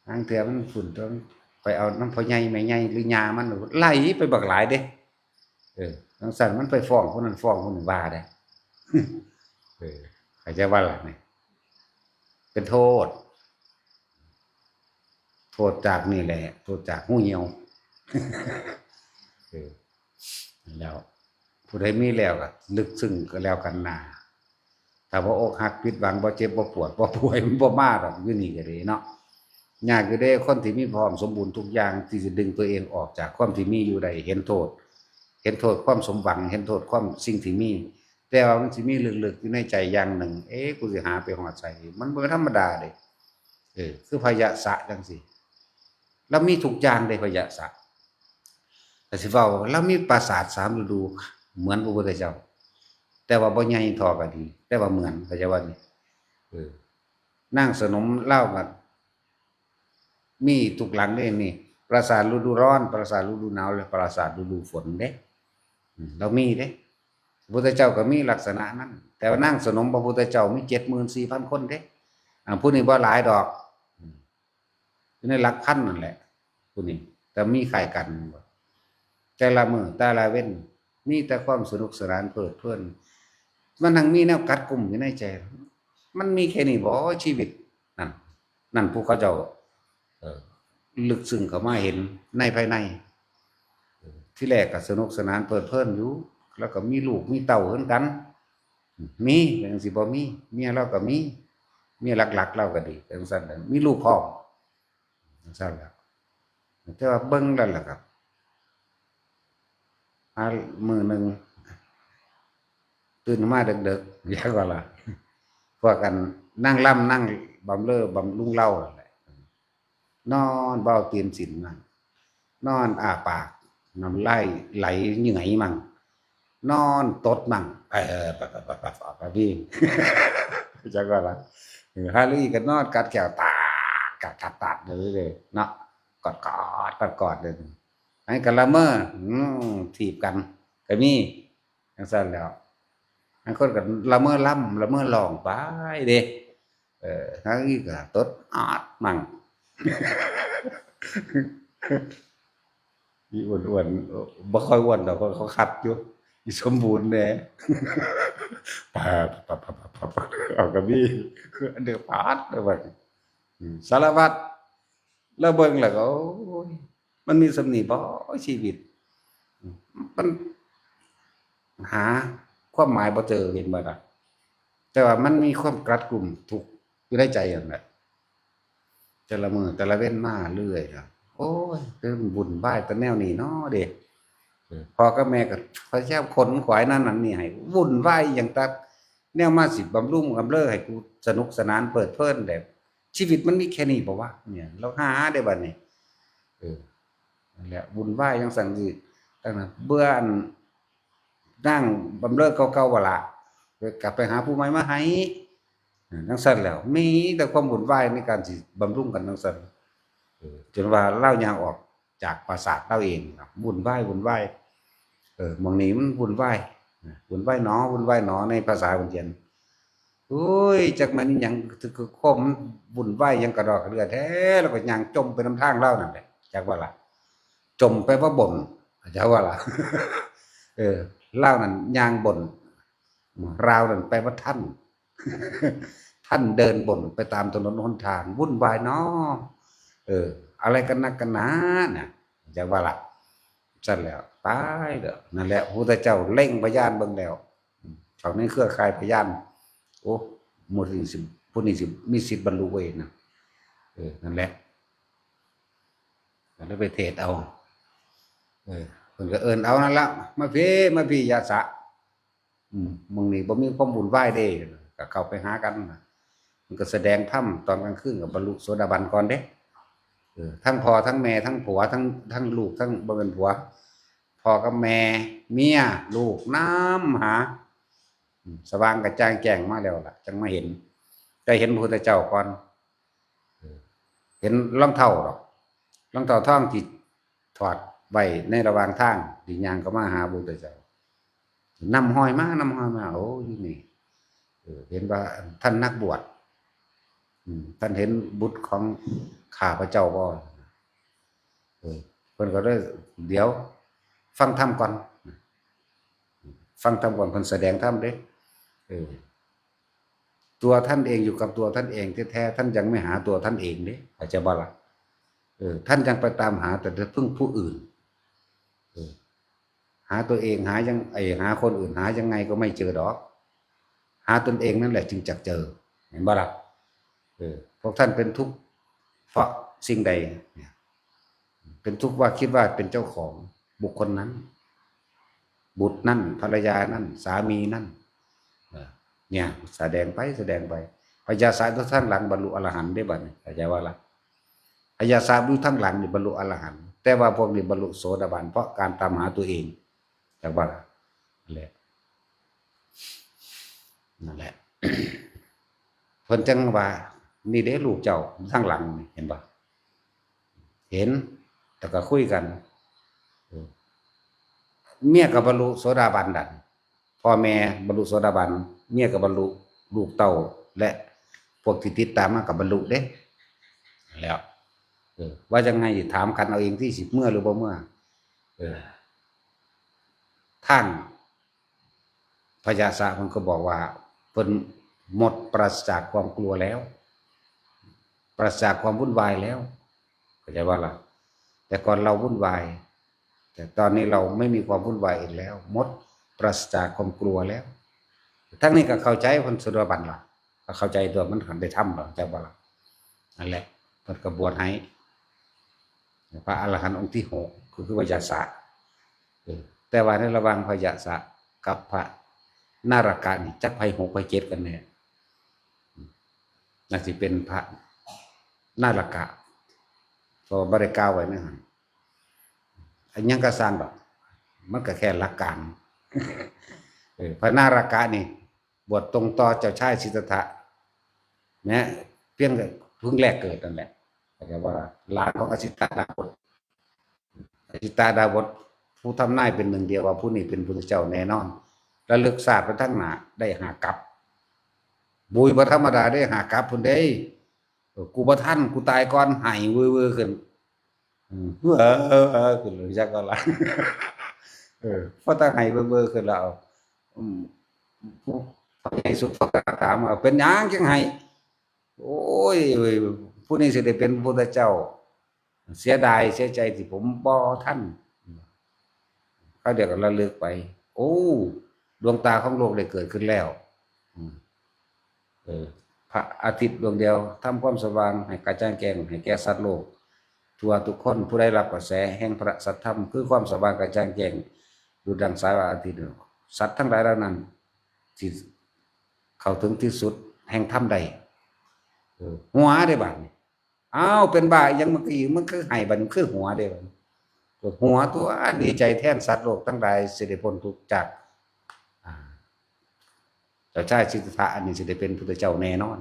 ทางเถื่อมันฝุ่นต้องไปเอาน้ำพ่อใหญ่แม่ใหญ่หรือยามันไหลไปบักหลายเด้จังซั่นมันไปฟ้องคนนั้นฟ้องคนนี้ว่าได้เข้าใจว่าล่ะนี่เป็นโทษจากนี่แหละโทษจากหูเหี่ยวแล้วผู้ใดมีแล้วก็ลึกซึ้งก็แล้วกันหนาถ้าบ่อกหักผิดหวังบ่เจ็บบ่ปวดบ่ป่วยมันบ่มาดอกอยู่นี่ก็ดีเนาะยากอยู่เด้คนที่มีพร้อมสมบูรณ์ทุกอย่างที่จะดึงตัวเองออกจากความที่มีอยู่ได้เห็นโทษความสมหวังเห็นโทษความสิ่งที่มีแต่ว่ามันสิมีลึกๆอยู่ในใจอย่างหนึ่งกูสิหาไปฮอดไสมันบ่ธรรมดาเด้คือพยะสะจังซี่แล้วมีทุกอย่างเด้พยะสะแต่สิเว้าแล้วมีปราสาท3ฤดูเหมือนพระพุทธเจ้าแต่ว่าบ่ใหญ่เท่าก็ดีแต่ว่าเหมือนเข้าใจว่านี่นางสนมเล่ากันมีทุกหลังเด้นี่ปราสาทฤดูร้อนปราสาทฤดูหนาวและปราสาทฤดูฝนเด้เรามีเด้พระพุทธเจ้าก็มีลักษณะนั้นแต่ว่านางสนมพระพุทธเจ้ามี 74,000 คนเด้ผู้นี้บ่หลายดอกอยู่ในหลักพันนั่นแหละผู้นี้แต่มีใครกันแต่ละมื้อแต่ละเว้นมีแต่ความสนุกสนานเพลิดเพลินมันทั้งมีแนวกัดกลุ่มอยู่ในใจมันมีแค่นี้บ่ชีวิตนั่นผู้เขาเจ้าลึกซึ้งเข้ามาเห็นในภายในที่แรกก็สนุกสนานเพลิดเพลินอยู่แล้วก็มีลูกมีเต้าเหมือนกันมีจังสิบ่มีเมียเราก็มีเมียหลักๆเราก็ดีจังซั่นมีลูกพร้อมจังซั่นแหละแต่ว่าเบิ่งแล้วล่ะครับมื้อนึงตื่นมาดึกๆอยากว่าล่ะพวกกันนั่งล่ำนั่งบำเรอบำรุงเล่านั่นแหละนอนเบาตีนสินมั่งนอนอ้าปากน้ำลายไหลเหนื่อยมั่งนอนตดมั่งปะพี่จักว่าล่ะฮารี่ก็นอนกัดแก้วตากัดเลยเนาะกอดเลยให้กันละเมอถีบกันก็มีจังซั่นแล้วอันคนก็ละเมอล่ำละเมอลองไปเด้ทั้งนี้ก็ตดอาดมั่งอีอ้วนๆบ่ค่อยอ้วนดอกเขาคัดอยู่อีสมบูรณ์แหน่ปาเอาก็มีคืออันเดียวปาดเลยว่าสารพัดแล้วเบิ่งแล้วก็โอ้ยมันมีส่ำนี้บ่ชีวิตมันหาความหมายบ่เจอเห็นบ่ล่ะแต่ว่ามันมีความกรัดกลุ่มทุกข์อยู่ในใจนั่นแหละแต่ละมื้อแต่ละเว้นมาเรื่อยครับโอ้ยเริ่มวุ่นวายแต่แนวนี้เนาะเด้พ่อกับแม่ก็พยายามขนขวายนั่นนั่นนี่ให้วุ่นวายหยังแต่แนวมาสิบำรุงบำเรอให้กูสนุกสนานเพลิดเพลินแบบชีวิตมันมีแค่นี้บ่วะเนี่ยเราหาได้บัดนี้นั่นแหละวุ่นวายจังซั่นสิตั้งนั้นเบื่ออันนั่งบำเรอเก่าๆบ่ล่ะกลับไปหาผู้ใหม่มาให้จังซั่นแล้วมีแต่ความวุ่นวายในการสิบำรุงกันจังซั่นจนว่าเลาย่างออกจากปราสาทเลาเองวุ่นวายหม้องนี้มันวุ่นวายวุ่นวายหนอวุ่นวายหนอในภาษาคนเจียนโอ้ยจักมันหยังคือคมวุ่นวายหยังกระดอกกระเดือแท้แล้วก็ย่างจมไปนำทางเลานั่นแหละจักว่าล่ะจมไปว่าบ่นจักว่าล่ะเลานั่นย่างบ่นราวนั่นแปลว่าท่านท่านเดินบ่นไปตามถนนหนทางวุ่นวายเนาะอะไรกันนักกันหนาน่ะจักว่าล่ะซั่นแล้วตายเด้อนั่นแหละพระพุทธเจ้าเล็งพยานเบิ่งแล้วเขาในเครือข่ายพยานโอ้หมดนี่สิผู้นี้สิมีสิทธิ์บรรลุเว้ยนะนั่นแหละแล้วไปเทศเอาเพิ่นก็เอิ้นเอานั่นละมาพี่ยาสะมึงนี่บ่มีความวุ่นวายเด้ก็เข้าไปหากันมันก็แสดงธรรมตอนกลางคืนก็บรรลุโสดาบันก่อนเด้ทั้งพ่อทั้งแม่ทั้งผัวทั้งลูกทั้งบ่เป็นผัวพ่อกับแม่เมียลูกน้ำหาสว่างกระจ่างแจ้งมาแล้วล่ะจังมาเห็นได้เห็นพระพุทธเจ้าก่อนเห็นรองเท้าดอกรองเท้าทองที่ถอดไว้ในระหว่างทางที่ย่างก็มาหาพระพุทธเจ้านำห้อยมาโอ้ยนี่เห็นว่าท่านนักบวชท่านเห็นบุตรของ ข้าพระเจ้าบ่เพิ่นก็เลยเดี๋ยวฟังธรรมก่อนฟังธรรมก่อนเพิ่นแสดงธรรมเด้ตัวท่านเองอยู่กับตัวท่านเองแท้ๆท่านยังไม่หาตัวท่านเองเด้อาจจะบ่ล่ะท่านยังไปตามหาแต่พึ่งผู้อื่นหาตัวเองหายังหาคนอื่นหายังไงก็ไม่เจอดอกหาตนเองนั่นแหละจึงจะเจอเห็นบ่ล่ะพวกท่านเป็นทุกข์เพราะสิ่งใดเป็นทุกข์ว่าคิดว่าเป็นเจ้าของบุคคลนั้นบุตรนั่นภรรยานั่นสามีนั่นเนี่ยแสดงไปพญาสาทุกท่านหลังบรรลุอรหันต์ได้บัดนี้เข้าใจว่าล่ะพญาสาทุกทั้งหลังนี่บรรลุอรหันต์แต่ว่าพวกนี้บรรลุโสดาบันเพราะการตามหาตัวเองจากว่านั่นแหละ เพิ่นจังว่านี่เด้ลูกเจ้าทั้งหลังเห็นป่ะเห็นแต่ก็คุยกันเมียกับบรรลุโสดาบันดันพ่อแม่บรรลุโสดาบันเมียกับบรรลุลูกเต้าและพวกที่ติดตามมากับบรรลุเด้แล้วว่ายังไงถามกันเอาเองที่สิเมื่อหรือบ่เมื่อท่านพญาสะมันก็บอกว่าเพิ่นหมดปราศจากความกลัวแล้วปราศจากความวุ่นวายแล้วเข้าใจว่าล่ะแต่ก่อนเราวุ่นวายแต่ตอนนี้เราไม่มีความวุ่นวายอีกแล้วหมดปราศจากความกลัวแล้วทั้งนี้ก็เข้าใจคนโสดาบันล่ะก็เข้าใจตัวมันขันได้ทำหรอใจว่าล่ะนั่นแหละมันกระบวนให้พระอรหันต์องค์ที่6คือพญาสะแต่ว่าในระหว่างพญาสะกับพระนารากะนี่จักไพ่6ไพ่7กันเนี่ยน่าจะเป็นพระนารากะก็บริกล่าวไว้นะฮะอันยังก็สร้างดอกมันก็แค่หลักการพระนารากะนี่บวชตรงต่อเจ้าชายสิทธัตถะเนี่ยเพียงแต่เพิ่งแรกเกิดนั่นแหละแต่ว่าหลานของอสิตาดาบทอสิตาดาบทผู้ทำนายเป็นหนึ่งเดียวว่าผู้นี้เป็นพระเจ้าแน่นอนระลึกศาสตร์ไปทั้งหนาได้หากับบุยบ่ธรรมดาได้หากับพุ่นได้กูบ่ทันกูตายก่อนหายเว่อๆขึ้นขึ้นเลยจักก็ละเพราะถ้าหายเว่อๆขึ้นแล้วให้สุดถามว่าเป็นหยังจังไห้โอ้ยผู้นี้สิได้เป็นพระพุทธเจ้าเสียดายเสียใจที่ผมบ่ทันเขาเดี๋ยวก็ระลึกไปโอ้ดวงตาของโลกได้เกิดขึ้นแล้วพระอาทิตย์ดวงเดียวทำความสว่างให้กระจ่างแจ้งให้แก่สัตว์โลกทั่วทุกคนผู้ได้รับกระแสแห่งพระสัทธรรมคือความสว่างกระจ่างแจ้งดูดังสายอาทิตย์สัตว์ทั้งหลายเหล่านั้นที่เข้าถึงที่สุดแห่งธรรมใดหัวได้บ้างอ้าวเป็นบ้ายังเมื่อกี้มันคือให้บันคือหัวได้บ้างหัวตัวดีใจแทนสัตว์โลกทั้งหลายสิได้พ้นทุกข์จากเจ้าชายสิทธัตถะอันนี้สิได้เป็นพุทธเจ้าแน่นอน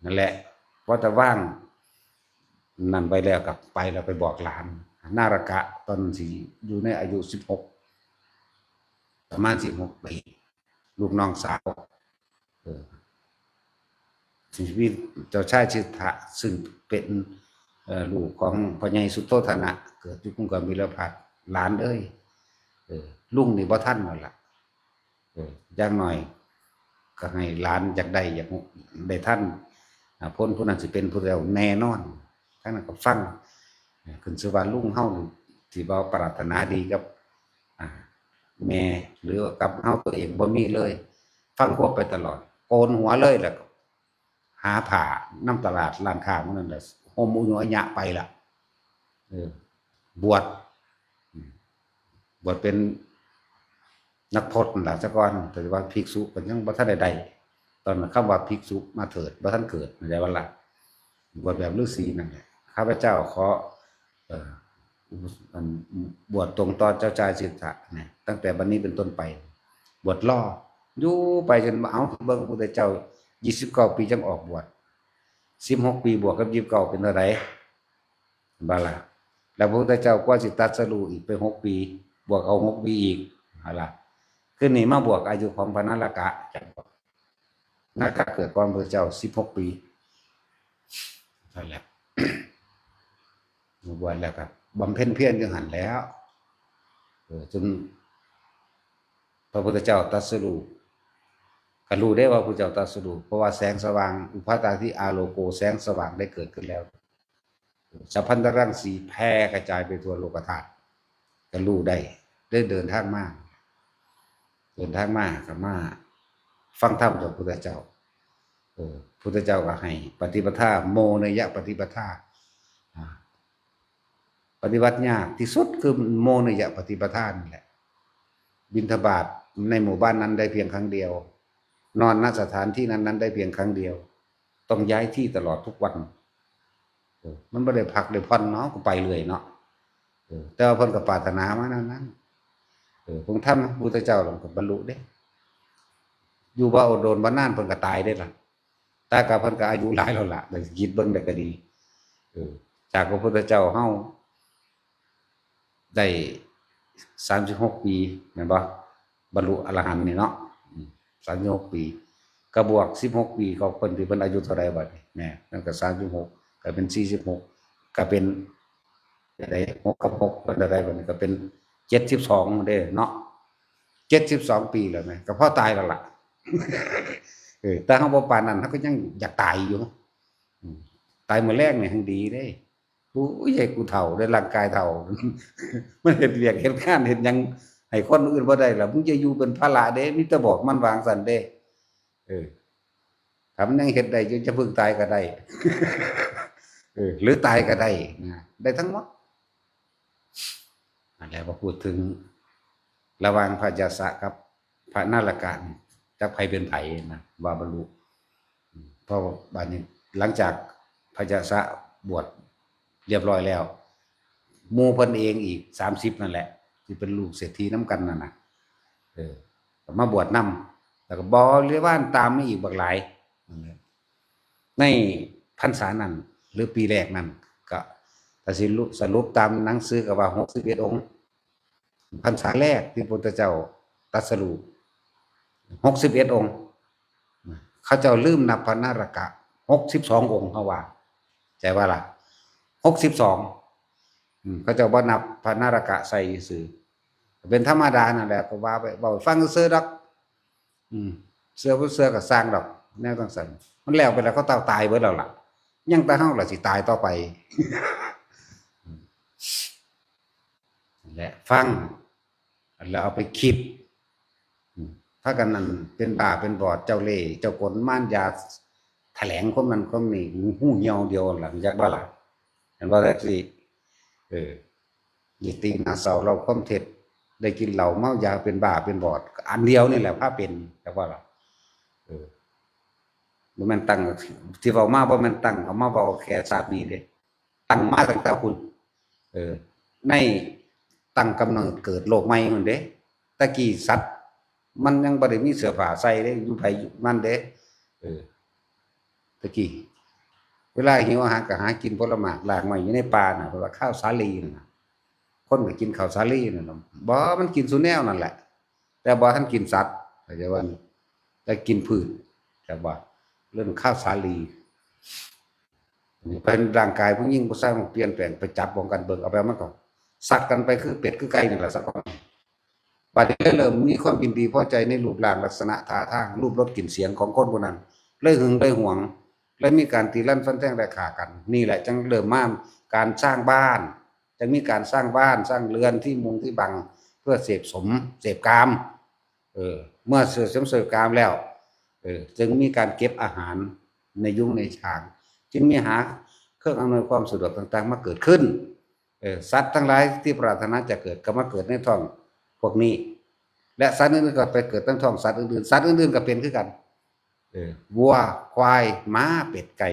นั่นแหละเพราะแต่ว่างนั่นไปแล้วกับไปแล้วไปบอกหลานนารากะตอนที่อยู่ในอายุ16ประมาณ16 ปีลูกน้องสาวชีวิตเจ้าชายสิทธัตถะซึ่งเป็นลูกของพญาสุโธทนะเกิดอยู่กรุงกบิลพัสหลานเอ้ยลุงนี่บ่ทันนั่นล่ะอย่างหน่อยก็ให้หลานอยากได้ท่านพ้นผู้นั้นสิเป็นผู้เดียวแน่นอนทั้งนั้นก็ฟังขึ้นชื่อว่าลุงเฮาที่บ่ปรารถนาดีกับแม่หรือกับเฮาตัวเองบ่มีเลยฟังควบไปตลอดโกนหัวเลยแล้วหาผ้าน้ำตลาดร้านค้ามันนั่นแหละห่มอุญญะไปล่ะบวชเป็นนักพจน์ล่ะซะก่อนแต่ว่าภิกษุก็ยังบ่ทันได้ตอนคำว่าภิกษุมาเถิดบ่ทันเกิดในวันละบวชแบบฤาษีนั่นแหละข้าพเจ้าขอบวชตรงต่อเจ้าชายสิทธัตถะนะตั้งแต่บัดนี้เป็นต้นไปบวชล่ออยู่ไปจนเอาเบิ่งพระพุทธเจ้า29 ปีจังออกบวช16 ปีบวกกับ29เป็นเท่าไหร่บาล่ะแล้วพระพุทธเจ้ากว่าสิตรัสรู้อีกไป6 ปีบวกเอา6 ปีอีกอะไรคือนี่มาบวกอายุของพระนารากะนารากะเกิดก่อนพระเจ้า16 ปีนั่นแหละ บวชแล้วก็บำเพ็ญเพียรอยู่หันแล้วจนพระพุทธเจ้าตรัสรู้ก็รู้ได้ว่าพระพุทธเจ้าตรัสรู้เพราะว่าแสงสว่างอุปาทาทิอาโลโกแสงสว่างได้เกิดขึ้นแล้วสัพพันธรังสีแผ่กระจายไปทั่วโลกธาตุก็รู้ได้เดินทางมากับมาฟังธรรมจากพระพุทธเจ้าพุทธเจ้าก็ให้ปฏิปทาโมเนยะปฏิปทาปฏิบัติยากที่สุดคือโมเนยะปฏิปทานี่แหละบิณฑบาตในหมู่บ้านนั้นได้เพียงครั้งเดียวนอนณสถานที่นั้นได้เพียงครั้งเดียวต้องย้ายที่ตลอดทุกวันมันไม่ได้พักได้ผ่อนเนาะก็ไปเลยเนาะแต่ว่าเพิ่นก็ปรารถนามานั้นผมทำพุทธเจ้าหลวงกับบรรลุเด้อยู่บ่โดนบ่นานเพิ่นก็ตายได้ล่ะแต่ก็เพิ่นก็อายุหลายแล้วล่ะได้คิดเบิ่งได้ก็ดีจากพระพุทธเจ้าเฮาได้36ปีแม่นบ่บรรลุอรหันต์นี่เนาะ36ปีก็บวก16ปีของเพิ่นที่เพิ่นอายุเท่าใดบัดนี้แม่นั่นก็36ก็เป็น46ก็เป็นได้6กับ6เป็นอะไรบัดนี้ก็เป็น72เด้เนาะ72ปีแล้วแม่ก็พอตายแล้วล่ะแต่เฮาบ่ปานนั้นเฮาก็ยังอยากตายอยู่ตายมื้อแรกนี่ยังดีเด้กูใหญ่กูเฒ่าได้ร่างกายเฒ่ามันเฮ็ดเวียกเฮ็ดงานเฮ็ดหยังให้คนอื่นบ่ได้ล่ะมึงจะอยู่เป็นภาระเด้มีแต่บอกมันวางซั่นเด้ถ้ามันยังเฮ็ดได้จะพึ่งตายก็ได้หรือตายก็ได้นะได้ทั้งหมดนั่นแหละพอพูดถึงระหว่างพระยาสะกับพระนาลกะจักไผเป็นไผนะว่าบรรลุเพราะบัดนี้หลังจากพระยาสะบวชเรียบร้อยแล้วหมู่เพิ่นเองอีก30นั่นแหละที่เป็นลูกเศรษฐีน้ำกันนั่นน่ะมาบวชนำแล้วก็บริวารตามมาอีกบักหลายในพรรษานั้นหรือปีแรกนั้นก็ถ้าสิสรุปตามหนังสือก็ว่า61องค์พรรษาแรกที่พระพุทธเจ้าตรัสรู้61องค์เขาเจ้าลืมนับพระนารกะ62องค์เขาว่าใจว่าล่ะ62เขาเจ้าบ่นับพระนารกะใส่ซื่อเป็นธรรมดานั่นแหละก็ว่าไปเว้าฟังซื่อดอกเสื้อบ่เสื้อก็สร้างดอกแนวจังซั่นมันแล้วไปแล้วเขาตายเบิดแล้วล่ะยังแต่เฮาล่ะสิตายต่อไปและฟังแล้วเอาไปคิดพากันนั้นเป็นบ้าเป็นบอดเจ้าเล่ห์เจ้ากลม่านยาแถลงคนนั้นคนนี้หู้เหี่ยวเดียวล่ะจักบ่ล่ะเห็นบ่แท็กซี่นี่ตีนาเสาเราความเท็จได้กินเหล้าเมายาเป็นบ้าเป็นบอดอันเดียวนี่แหละพาเป็นจักบ่ล่ะบ่แม่นตั้งที่เว้ามาบ่แม่นตั้งเอามาเว้าแค่ชาตินี้เด้ตั้งมาตั้งแต่คุณในตั้งกำเนิดเกิดโลกใหม่พุ่นเด้ตะกี้สัตว์มันยังบ่ได้มีเสื้อผ้าใส่เด้อยู่ไผอยู่มันเด้ตะกี้เวลาหิวอาหารก็หากินผลไม้รากไม้อยู่ในป่าน่ะเพราะว่าข้าวสาลีน่ะคนก็กินข้าวสาลีนั่นน่ะบ่มันกินซุแนวนั่นแหละแต่บ่ทันกินสัตว์เข้าใจว่าแต่กินพืชแต่ว่าเรื่องข้าวสาลีเป็นร่างกายผู้หญิงผู้ชายมันเปลี่ยนแปลงไปจับวงกันเบิ่งเอาไปมันก็สัตว์กันไปคือเป็ดคือไก่นี่แหละสักคนบัดนี้เริ่มมีความยินดีพอใจในรูปร่างลักษณะท่าทางรูปรสกลิ่นเสียงของคนพวกนั้นเลยหึงเลยหวงและมีการตีลั่นฟันแทงได้ขากันนี่แหละจึงเริ่มมาการสร้างบ้านจึงมีการสร้างบ้านสร้างเรือนที่มุงที่บังเพื่อเสพสมเสพกามเมื่อเสพกามแล้วจึงมีการเก็บอาหารในยุ้งในฉางจึงมีหาเครื่องอำนวยความสะดวกต่างๆมาเกิดขึ้นสัตว์ทั้งหลายที่ปรารถนาจะเกิดก็มาเกิดในท้องพวกนี้และสัตว์อื่นๆก็ไปเกิดในท้องสัตว์อื่นๆสัตว์อื่นๆก็เป็นคือกันวัวควายม้าเป็ดไก่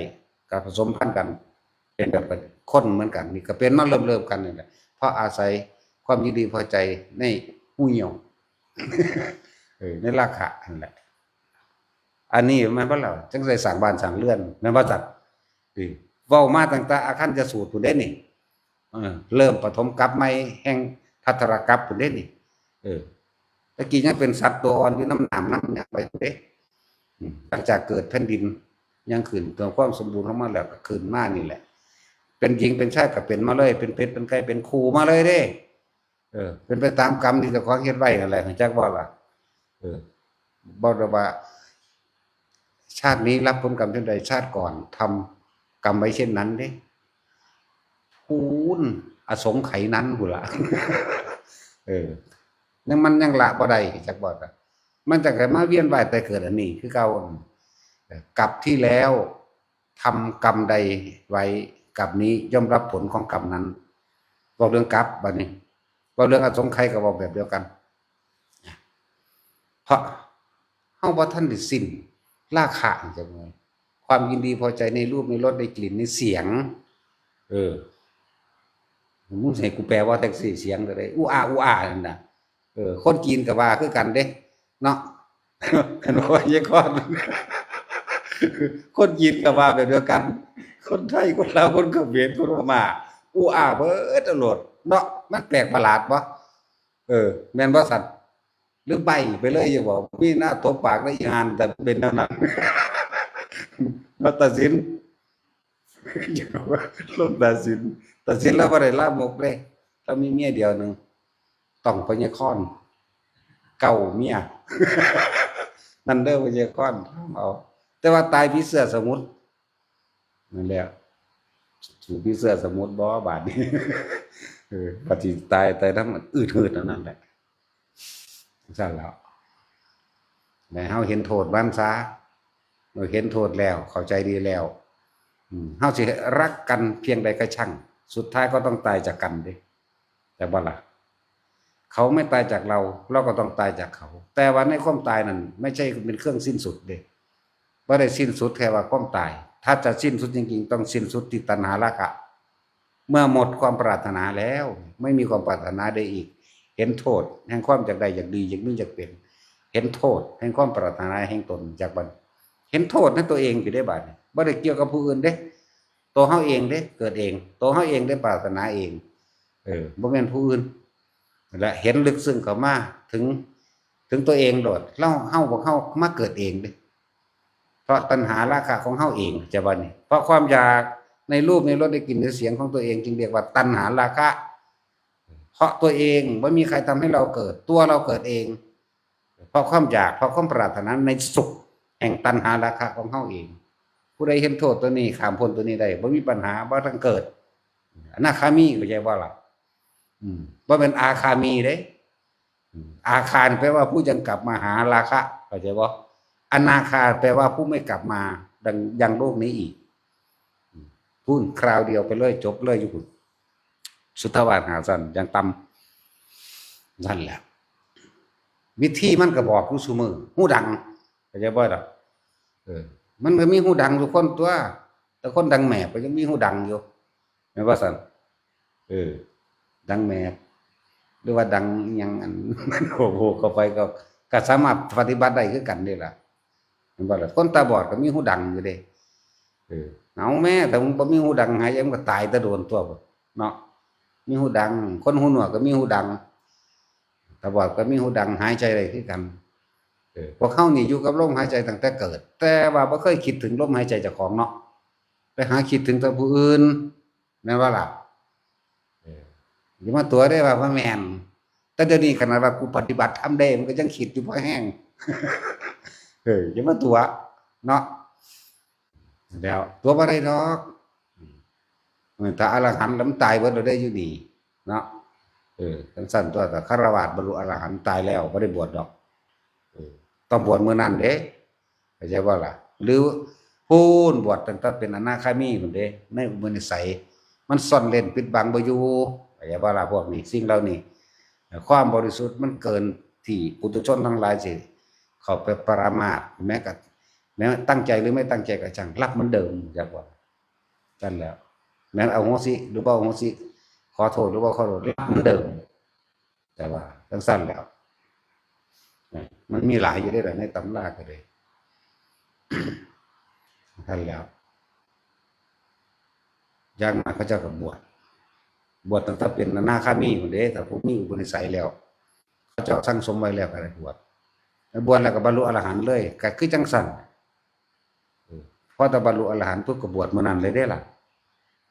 ก็ผสมพันธุ์กันเป็นแบบคนเหมือนกันนี่ก็เป็นมาเริ่มกันนี่แหละเพราะอาศัยความยินดีพอใจในหู้เหี่ยวในราคะนั่นแหละอันนี้แม่นบ่ล่ะจังได๋สร้างบ้านสร้างเรือนแม่นบ่จัดเว้ามาตั้งแต่อาคันจะสูตรพุ่นเด้นี่เริ่มปฐมกัปใหม่แห่งภัทรกัปพุ่นเด้นี่ตะกี้ยังเป็นสัตว์ตัวอ่อนอยู่น้ำน้ำหยังไปเด้หลังจากเกิดแผ่นดินยังขึ้นตัวความสมบูรณ์ของมันแล้วก็ขึ้นมานี่แหละแป เป็นหญิงเป็นชายก็เป็นมาเลยเป็นเป็ดเป็นไก่เป็นครูมาเลยเด้เป็นไปตามกรรมที่เจ้าของเฮ็ดไว้นั่นแหละจักบ่ล่ะบ่ได้ว่าชาตินี้รับผลกรรมเช่นใดชาติก่อนทำกรรมไว้เช่นนั้นเด้พูนอสงไขยนั้นพุ่นล่ะยังมันยังละบ่ได้จักบ่ล่ะมันจักมาเวียนว่ายแต่เกิดอันนี้คือเก่ากับที่แล้วทำกรรมใดไว้กับนี้ย่อมรับผลของกรรมนั้นบอกเรื่องกรรมบัดนี้บอกเรื่องอสงไขยก็บอกแบบเดียวกันเพราะเฮาบ่ทันได้สิ้นราคะจังไงความยินดีพอใจในรูปในรสในกลิ่นในเสียงมึงให้กูแปลว่าแท็กซี่เสียงได้อู้อานั่นน่ะคนจีนก็ว่าคือกันเด้เนาะกันว่าเยคอนคนจีนก็ว่าแบบเดียวกันคนไทยคนลาวคนเขมรคนพม่าอู้อาเบิดตลอดเนาะมันแปลกประหลาดบ่แม่นบ่สัตว์หรือใบไปเลยอย่าบอกมีหน้าตบปากได้อีหานแต่เป็นเท่านั้นมาตัดสินอย่างว่าลงตัดสินแล้วบ่ได้ลามกเลยถ้ามีเมียเดียวนึงต้องพญาค่อนเก่าเมียนั่นเด้อพญาค่อนเอาแต่ว่าตายผีเสื้อสมุทรนั่นแหละถูกผีเสื้อสมุทรบ่บาดนี้ปฏิตายแต่ทั้งอืดหืดนั่นแหละสั่นแล้วแต่เฮาเห็นโทษบ้านซาเราเห็นโทษแล้วเข้าใจดีแล้วเฮาสิรักกันเพียงใดก็ช่างสุดท้ายก็ต้องตายจากกันเด้แต่บ่ล่ะเขาไม่ตายจากเราเราก็ต้องตายจากเขาแต่ว่าในความตายนั้นไม่ใช่เป็นเครื่องสิ้นสุดเด้บ่ได้สิ้นสุดแค่ว่าความตายถ้าจะสิ้นสุดจริงๆต้องสิ้นสุดที่ตัณหาราคะเมื่อหมดความปรารถนาแล้วไม่มีความปรารถนาได้อีกเห็นโทษแห่งความจากใดจากดีจากนี้จากเป็นเห็นโทษแห่งความปรารถนาแห่งตนจากบัดเห็นโทษในตัวเองอยู่ได้บัดบ่ได้เกี่ยวกับผู้อื่นเด้ตัวเฮาเองเด้เกิดเองตัวเฮาเองได้ปรารถนาเองบ่แม่นผู้อื่นและเห็นลึกซึ้งเข้ามาถึงตัวเองโดดเฮาบ่เฮามาเกิดเองเด้เพราะตัณหาราคะของเฮาเองจะบัดนี้เพราะความอยากในรูปในรสในกลิ่นในเสียงของตัวเองจึงเรียกว่าตัณหาราคะเพราะตัวเองไม่มีใครทำให้เราเกิดตัวเราเกิดเองเพราะความอยากเพราะความปรารถนาในสุขแห่งตัณหาราคะของเฮาเองผู้ใดเห็นโทษตัวนี้ข้ามพ้นตัวนี้ได้บ่มีปัญหาบ่ต้องเกิดอนาคามีเข้าใจบ่ล่ะบ่เป็นอาคามีเด้อาคารแปลว่าผู้ยังกลับมาหาราคะเข้าใจบ่อนาคาแปลว่าผู้ไม่กลับมายังโลกนี้อีกพูดคราวเดียวไปเลยจบเลยอยู่สุทธวาสหาสั้นยังต่ำนั่นแหละวิธีมันก็บอกอยู่ซุมื้อหูดังเข้าใจบ่ล่ะมันก็มีหูดังทุกคนตัวแต่คนดังแหมก็ยังมีหูดังอยู่แม่นว่าซั่นดังแหมหรือว่าดังหยังอันโอ้โหเข้าไปก็สามารถปฏิบัติได้คือกันนี่ล่ะแม่นบ่ล่ะคนตาบอดก็มีหูดังอยู่เด้เอาแม่แต่มึงบ่มีหูดังหายใจมันก็ตายแต่โดนตัวเนาะมีหูดังคนหูหนวกก็มีหูดังตาบอดก็มีหูดังหายใจได้คือกันพวกเฮานี่อยู่กับลมหายใจตั้งแต่เกิดแต่ว่าบ่เคยคิดถึงลมหายใจเจ้าของเนาะไปหาคิดถึงแต่ผู้อื่นแม่นว่าล่ะอย่ามาตัวได้ว่าแม่นแต่เดี๋ยวนี้ขนาดว่ากูปฏิบัติทำได้มันก็ยังคิดอยู่พอแห้งอย่ามาตัวเนาะแล้วตัวบ่ได้ดอกถ้าอรหันต์ล้ำตายเบิดเราได้อยู่ดีเนาะจังซั่นตัวแต่ฆราวาสบรรลุอรหันต์ตายแล้วบ่ได้บวชดอกต้องบวชมื้อนั้นเด้เข้าใจบ่ล่ะหรือพูนบวชตั้งแต่เป็นอนาคามีพุ่นเด้ในอุปนิสัยมันซ่อนเล่นปิดบังบ่อยู่เข้าใจบ่ล่ะพวกนี้สิ่งเหล่านี้ความบริสุทธิ์มันเกินที่ปุถุชนทั้งหลายสิเข้าไปปรามาสแม้ตั้งใจหรือไม่ตั้งใจก็ช่างรับเหมือนเดิมจักว่านั่นแหละแม้เอาโหสิหรือบ่เอาโหสิขอโทษหรือบ่ขอโทษรับเหมือนเดิมแต่ว่าจังซั่นแล้วมันมีหลายอยู่ได้ในตำราก็เลยท่านแล้วอย่างมากเขาเจ้าก็บวชตั้งแต่เป็นอนาคามีพุ่นเด้แต่พวกมีอุปนิสัยแล้วเขาเจ้าสั่งสมไว้แล้วก็ได้บวชแล้วก็บรรลุอรหันต์เลยก็คือจังซั่นพอแต่บรรลุอรหันต์ปุ๊บก็บวชมื้อนั้นเลยเด้ล่ะ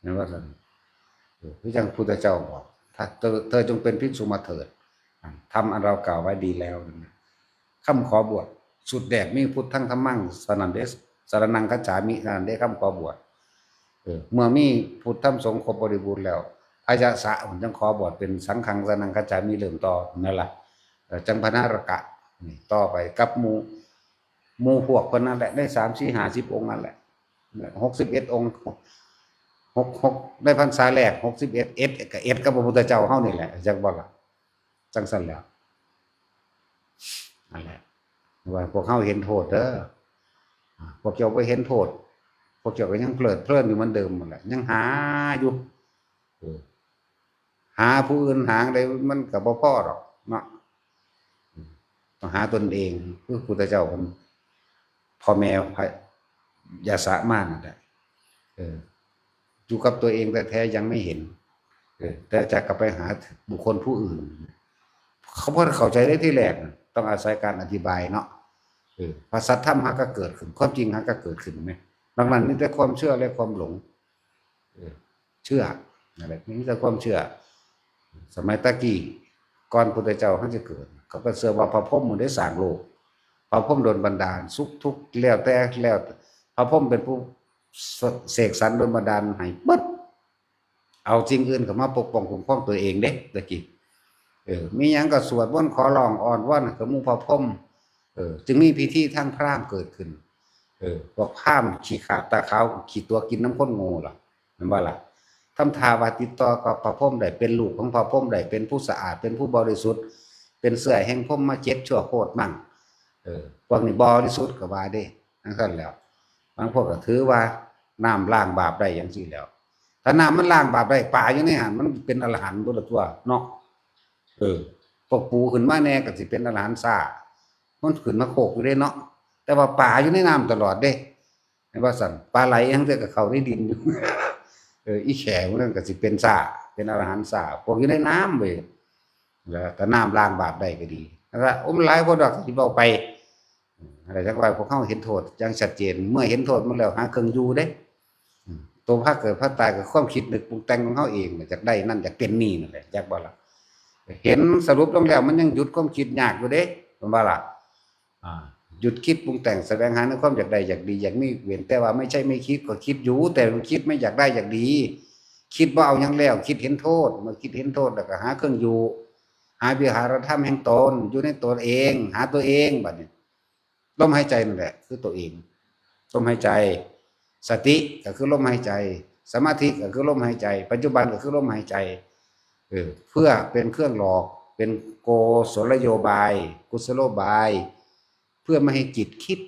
แม่นว่าซั่น ที่จังพุทธเจ้าบอกถ้าเธอจงเป็นภิกษุมาเถิดทำอันเรากล่าวไว้ดีแล้วคำขอบวชสุดแดกมีพุทธังธรรมังสนันเดสสรนังคัจฉามิสนันเดคำขอบวชเมื่อมีพุทธธรรมสงฆ์ครบบริบูรณ์แล้วอายะสะผมจังขอบวชเป็นสังฆังสนังคัจฉามิเริ่มต่อนั่นแหละจังพนารกะนี่ต่อไปกับหมู่พวกคนนั้นแหละได้30-50องค์นั่นแหละ61องค์6ได้พรรษาแรก61กับพระพุทธเจ้าเฮานี่แหละจังบ่ล่ะจังซั่นแล้วนั่นแหละว่าพวกเฮาเห็นโทษเด้อพวกเจ้าบ่เห็นโทษพวกเจ้าก็ยังเพลิดเพลินอยู่เหมือนเดิมนั่นแหละยังหาอยู่หาผู้อื่นหาได้มันก็บ่พอหรอกเนาะต้องหาตนเองคือพระพุทธเจ้าเพิ่นพ่อแม่อย่าสามารถนั่นแหละอยู่กับตัวเองแต่แท้ยังไม่เห็นแต่จะกลับไปหาบุคคลผู้อื่นเขาพอเข้าใจได้ที่แรกต้องอาศัยการอธิบายเนาะภาษาธรรมหาก็เกิดขึ้นความจริงหาก็เกิดขึ้นไหมบางนั้นนี่แต่ความเชื่อและความหลงเชื่ออะไรนี่แต่ความเชื่อสมัยตะกี้ก่อนพุทธเจ้าเขาจะเกิดเขาก็เชื่อว่าพระพรหมมันได้สร้างโลกพระพรหมโดนบันดาลสุขทุกข์แล้วแต่แล้วพระพรหมเป็นผู้เสกสรรโดนบันดาลให้ปึ๊ดเอาจริงอื่นเข้ามาปกป้องคุ้มครองตัวเองเด้ตะกี้มีหยังก็สวดมนต์ขอร้องอ้อนวอนกับหมู่พระพรหมจึงมีพิธีทางพราหมณ์เกิดขึ้นพวกพราหมณ์ขี้ขาตาขาวขี้ตัวกินน้ำข้นงูล่ะนั่นว่าล่ะทำทาวาติดต่อกับพระพรหมได้เป็นลูกของพระพรหมได้เป็นผู้สะอาดเป็นผู้บริสุทธิ์เป็นเสื่อแห่งพรหมมา7ชั่วโคตรมั่งพวกนี้บริสุทธิ์ก็ว่าได้นั่นแล้วบางพวกก็ถือว่าน้ำล้างบาปได้อย่างซี่แล้วถ้าน้ำมันล้างบาปได้ปลาอยู่ในหันมันเป็นอรหันต์บ่ละตัวเนาะพวกปูขึ้นมาแน่ก็สิเป็นอรหันต์ซ่ามันขึ้นมาโคกอยู่ได้เนาะแต่ว่าปลาอยู่ในน้ำตลอดเด้เห็นว่าสั่นปลาไหลทั้งเทื่อก็เข้าในดินอยู่อีแขวนั่นก็สิเป็นซ่าเป็นอรหันต์ซ่าพวกอยู่ในน้ำเว้ยแล้วแต่น้ำล้างบาปได้ก็ดีนะครับมันหลายคนดอกสิเว้าไปอะไรจักว่าพวกเขาเห็นโทษอย่างชัดเจนเมื่อเห็นโทษมันแล้วหาเครื่องอยู่เด้ตัวพระเกิดพระตายก็ความคิดนึกปรุงแต่งของเขาเองจากได้นั่นจากเป็นนี่นั่นแหละจักบ่ล่ะเห็นสรุปลงแล้วมันยังหยุดความคิดยากอยู่เด้ผมว่าล่ะหยุดคิดปรุงแต่งแสวงหาในความอยากได้อยากดีอยากมีเว้นแต่ว่าไม่ใช่ไม่คิดก็คิดอยู่แต่มันคิดไม่อยากได้อยากดีคิดว่าเอายังแล้วคิดเห็นโทษเมื่อคิดเห็นโทษแล้วก็หาเครื่องอยู่หาวิหารธรรมแห่งตนอยู่ในตัวเองหาตัวเองบัดนี้ลมหายใจนั่นแหละคือตัวเองลมหายใจสติก็คือลมหายใจสมาธิก็คือลมหายใจปัจจุบันก็คือลมหายใจเพื่อเป็นเครื่องหลอกเป็นโกศลโยบายกุศโลบายเพื่อไม่ให้จิตคิด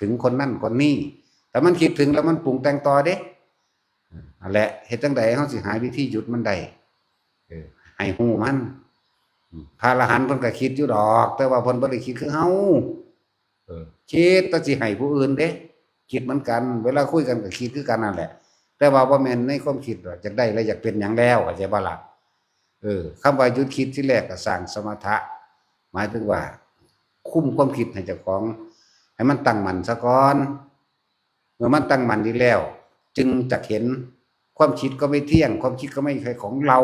ถึงคนนั่นคนนี้แต่มันคิดถึงแล้วมันปรุงแต่งต่อเด้นั่นแหละเฮ็ดจังใดเฮาสิหาวิธีหยุดมันได้ให้ฮู้มันพระอรหันต์เพิ่นก็คิดอยู่ดอกแต่ว่าเพิ่นบ่ได้คิดคือเฮาคิดแต่สิให้ผู้อื่นเด้คิดเหมือนกันเวลาคุยกันก็คิดคือกันนั่นแหละแต่ว่าบ่แม่นในความคิดว่าอยากได้และอยากเป็นหยังแล้วเข้าใจบ่ล่ะคำว่าหยุดคิดที่แรกก็สร้างสมถะหมายถึงว่าคุมความคิดให้เจ้าของให้มันตั้งมั่นซะก่อนเมื่อมันตั้งมั่นดีแล้วจึงจะเห็นความคิดก็ไม่เที่ยงความคิดก็ไม่ใช่ของเรา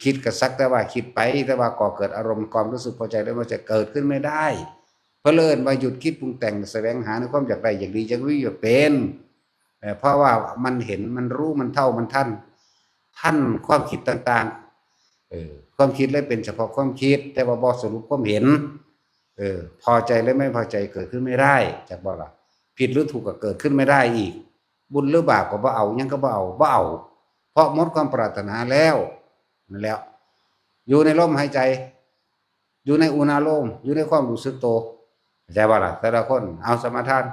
คิดก็สักแต่ว่าคิดไปแต่ว่าก่อเกิดอารมณ์ความรู้สึกพอใจแล้วมันจะเกิดขึ้นไม่ได้เพราะเลิศมาหยุดคิดปรุงแต่งแสวงหาในความอยากได้อยากดีอยากรู้อยากเป็นเพราะว่ามันเห็นมันรู้มันเท่ามันท่านความคิดต่างๆความคิดเลยเป็นเฉพาะความคิดแต่ว่าบ่สรุปความเห็นพอใจและไม่พอใจเกิดขึ้นไม่ได้จากบ่ล่ะผิดหรือถูกก็เกิดขึ้นไม่ได้อีกบุญหรือบาปก็บ่เอายังก็บ่เอาเพราะหมดความปรารถนาแล้วนั่นแล้วอยู่ในลมหายใจอยู่ในอุณาโลมอยู่ในความรู้สึกโตเข้าใจบ่ล่ะแต่ละคนเอาสมาทาน